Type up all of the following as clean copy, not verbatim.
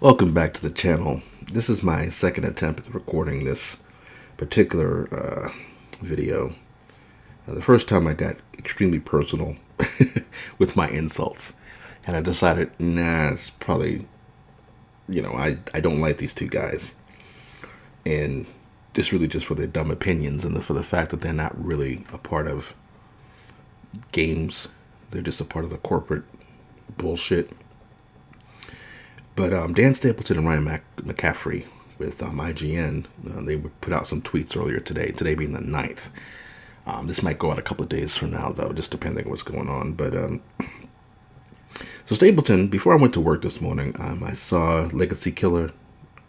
Welcome back to the channel. This is my second attempt at recording this particular video. The first time I got extremely personal with my insults, and I decided, nah, it's probably, I don't like these two guys, and it's really just for their dumb opinions and for the fact that they're not really a part of games. They're just a part of the corporate bullshit. But Dan Stapleton and Ryan McCaffrey with IGN, they put out some tweets earlier today being the 9th. This might go out a couple of days from now, though, just depending on what's going on. But so Stapleton, before I went to work this morning, I saw Legacy Killer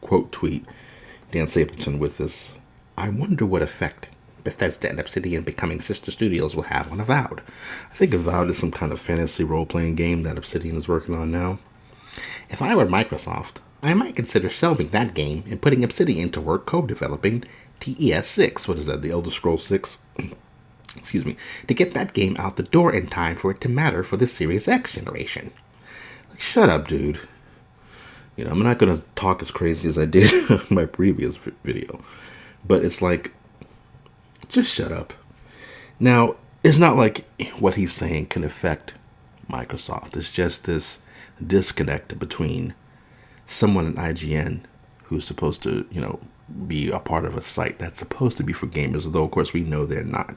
quote tweet Dan Stapleton with this, "I wonder what effect Bethesda and Obsidian becoming sister studios will have on Avowed." I think Avowed is some kind of fantasy role-playing game that Obsidian is working on now. "If I were Microsoft, I might consider shelving that game and putting Obsidian to work co-developing TES 6, what is that, the Elder Scrolls 6? Excuse me, to get that game out the door in time for it to matter for the Series X generation." Like, shut up, dude. I'm not going to talk as crazy as I did in my previous video, but it's like, just shut up. Now, it's not like what he's saying can affect Microsoft. It's just this disconnect between someone at IGN who's supposed to, be a part of a site that's supposed to be for gamers, though of course we know they're not.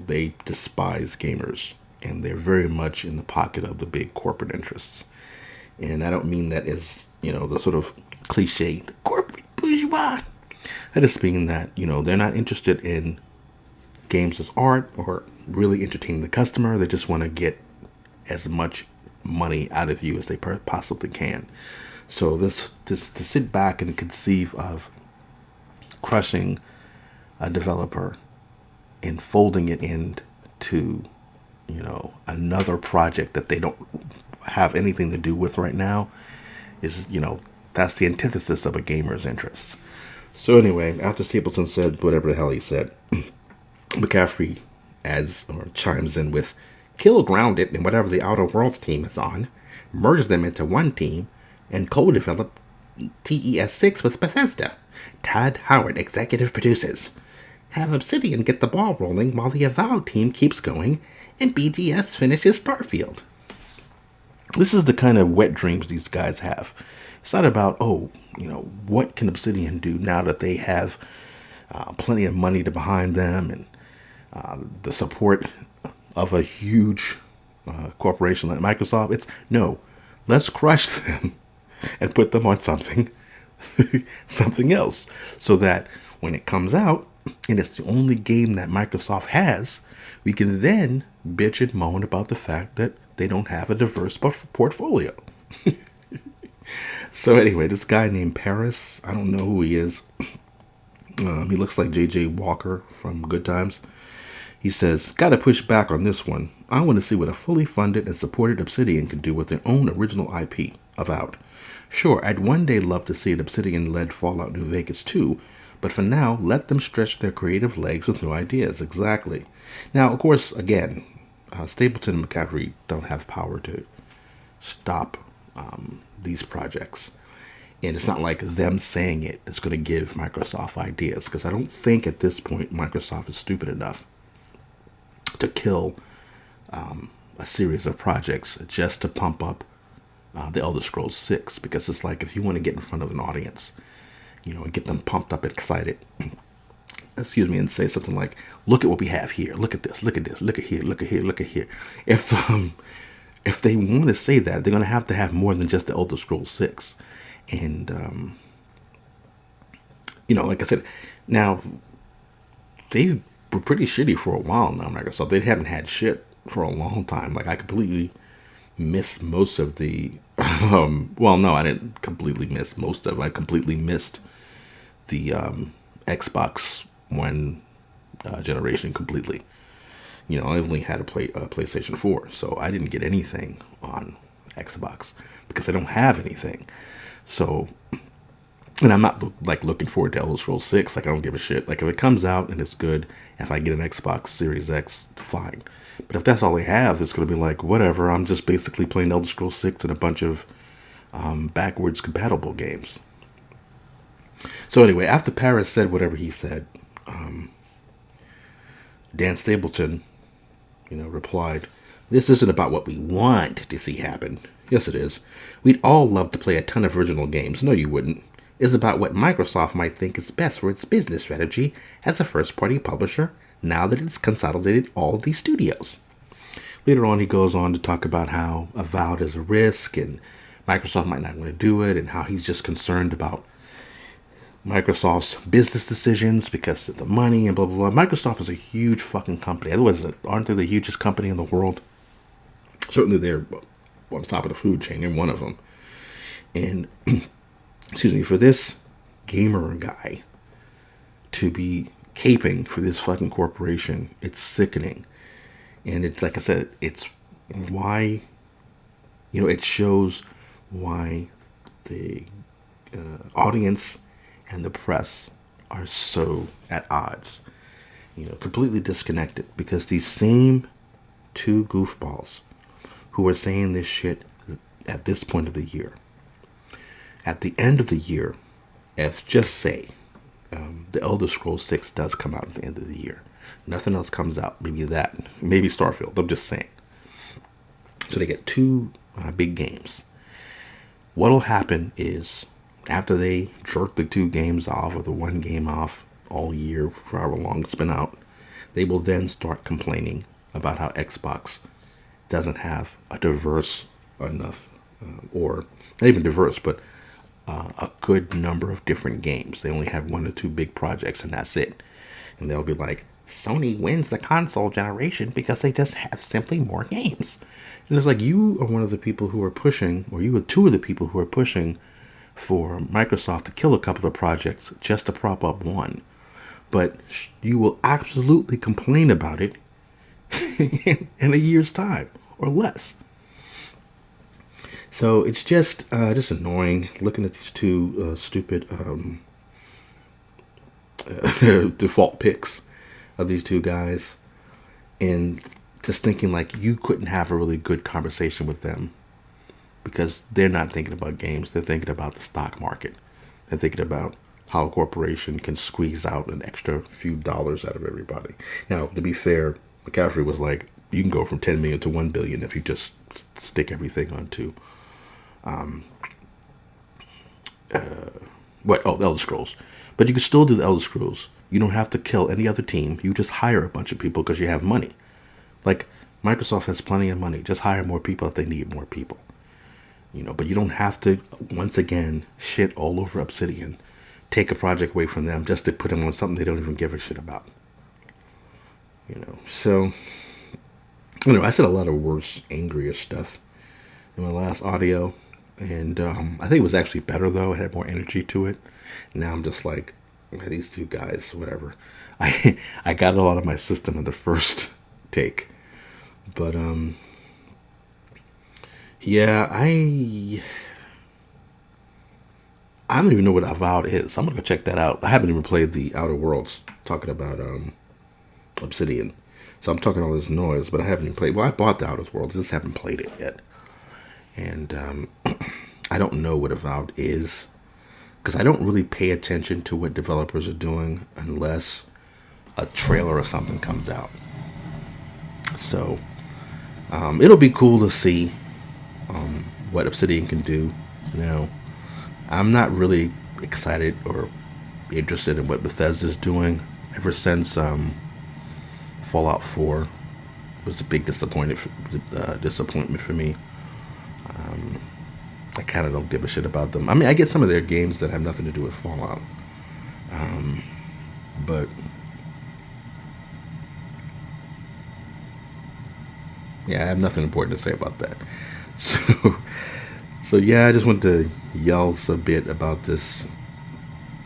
They despise gamers, and they're very much in the pocket of the big corporate interests. And I don't mean that as, the sort of cliche, the corporate bourgeois. I just mean that, they're not interested in games as art or really entertaining the customer. They just want to get as much money out of you as they possibly can. So this to sit back and conceive of crushing a developer and folding it into, another project that they don't have anything to do with right now is, that's the antithesis of a gamer's interests. So anyway, after Stapleton said whatever the hell he said, McCaffrey adds or chimes in with, "Kill Grounded and whatever the Outer Worlds team is on, merge them into one team, and co-develop TES 6 with Bethesda. Todd Howard executive produces. Have Obsidian get the ball rolling while the Avowed team keeps going, and BGS finishes Starfield." This is the kind of wet dreams these guys have. It's not about, what can Obsidian do now that they have plenty of money to behind them and the support of a huge corporation like Microsoft. It's, no, let's crush them and put them on something else, so that when it comes out and it's the only game that Microsoft has, we can then bitch and moan about the fact that they don't have a diverse portfolio. So anyway, this guy named Paris, I don't know who he is. He looks like J.J. Walker from Good Times. He says, "Gotta push back on this one. I want to see what a fully funded and supported Obsidian can do with their own original IP, Avowed. Sure, I'd one day love to see an Obsidian-led Fallout New Vegas too, but for now, let them stretch their creative legs with new ideas." Exactly. Now, of course, again, Stapleton and McCaffrey don't have power to stop these projects. And it's not like them saying it is going to give Microsoft ideas, because I don't think at this point Microsoft is stupid enough to kill a series of projects just to pump up the Elder Scrolls 6. Because it's like, if you want to get in front of an audience, and get them pumped up and excited, and say something like, "Look at what we have here. Look at this. Look at this. Look at here. Look at here. Look at here." If they want to say that, they're going to have more than just the Elder Scrolls 6. And, like I said, now, they were pretty shitty for a while now, Microsoft. They haven't had shit for a long time. Like, I completely missed most of the, well, no, I didn't completely miss most of it. I completely missed the Xbox One generation completely. I only had a PlayStation 4, so I didn't get anything on Xbox because I don't have anything. So, and I'm not looking forward to Elder Scrolls 6. Like, I don't give a shit. Like, if it comes out and it's good, if I get an Xbox Series X, fine. But if that's all they have, it's going to be like, whatever. I'm just basically playing Elder Scrolls 6 and a bunch of backwards compatible games. So anyway, after Paris said whatever he said, Dan Stapleton, replied, "This isn't about what we want to see happen. Yes, it is. We'd all love to play a ton of original games. No, you wouldn't. It's about what Microsoft might think is best for its business strategy as a first-party publisher now that it's consolidated all of these studios." Later on, he goes on to talk about how Avowed is a risk and Microsoft might not want to do it, and how he's just concerned about Microsoft's business decisions because of the money and blah, blah, blah. Microsoft is a huge fucking company. Otherwise, aren't they the hugest company in the world? Certainly they're on top of the food chain. They're one of them. And, excuse me, for this gamer guy to be caping for this fucking corporation, it's sickening. And it's, like I said, it's why, it shows why the audience and the press are so at odds, completely disconnected, because these same two goofballs who are saying this shit at this point of the year, at the end of the year, if just say the Elder Scrolls 6 does come out at the end of the year, nothing else comes out, maybe Starfield, I'm just saying. So they get two big games. What'll happen is, after they jerk the two games off, or the one game off all year, for however long it's been out, they will then start complaining about how Xbox doesn't have a diverse enough, or not even diverse, but a good number of different games. They only have one or two big projects, and that's it. And they'll be like, Sony wins the console generation because they just have simply more games. And it's like, you are one of the people who are pushing, or you are two of the people who are pushing for Microsoft to kill a couple of projects just to prop up one. But you will absolutely complain about it in a year's time or less. So it's just annoying looking at these two stupid default picks of these two guys, and just thinking like you couldn't have a really good conversation with them, because they're not thinking about games. They're thinking about the stock market. They're thinking about how a corporation can squeeze out an extra few dollars out of everybody. Now, to be fair, McCaffrey was like, you can go from 10 million to 1 billion if you just stick everything onto Elder Scrolls. But you can still do the Elder Scrolls. You don't have to kill any other team. You just hire a bunch of people because you have money. Like, Microsoft has plenty of money. Just hire more people if they need more people. But you don't have to, once again, shit all over Obsidian, take a project away from them just to put them on something they don't even give a shit about. So, I said a lot of worse, angrier stuff in my last audio. And I think it was actually better, though. It had more energy to it. Now I'm just like, these two guys, whatever. I got it all out of my system in the first take. But, yeah, I don't even know what Avowed is. I'm going to go check that out. I haven't even played the Outer Worlds, talking about Obsidian. So I'm talking all this noise, but I haven't even played. Well, I bought the Outer Worlds, just haven't played it yet. And I don't know what Avowed is, because I don't really pay attention to what developers are doing unless a trailer or something comes out. So it'll be cool to see what Obsidian can do. Now, I'm not really excited or interested in what Bethesda's doing. Ever since Fallout 4 was a big disappointment for me. I kind of don't give a shit about them. I mean, I get some of their games that have nothing to do with Fallout. But yeah, I have nothing important to say about that. So yeah, I just want to yell a bit about this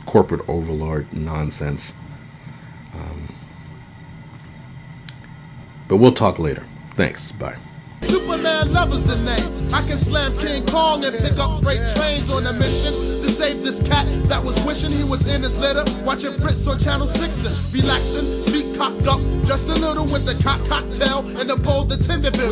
corporate overlord nonsense. But we'll talk later. Thanks. Bye. Superman loves the name. I can slam King Kong and pick up freight trains on a mission to save this cat that was wishing he was in his litter, watching Fritz on Channel 6 and relaxing, feet cocked up just a little with the cocktail and the bowl, the Tenderville.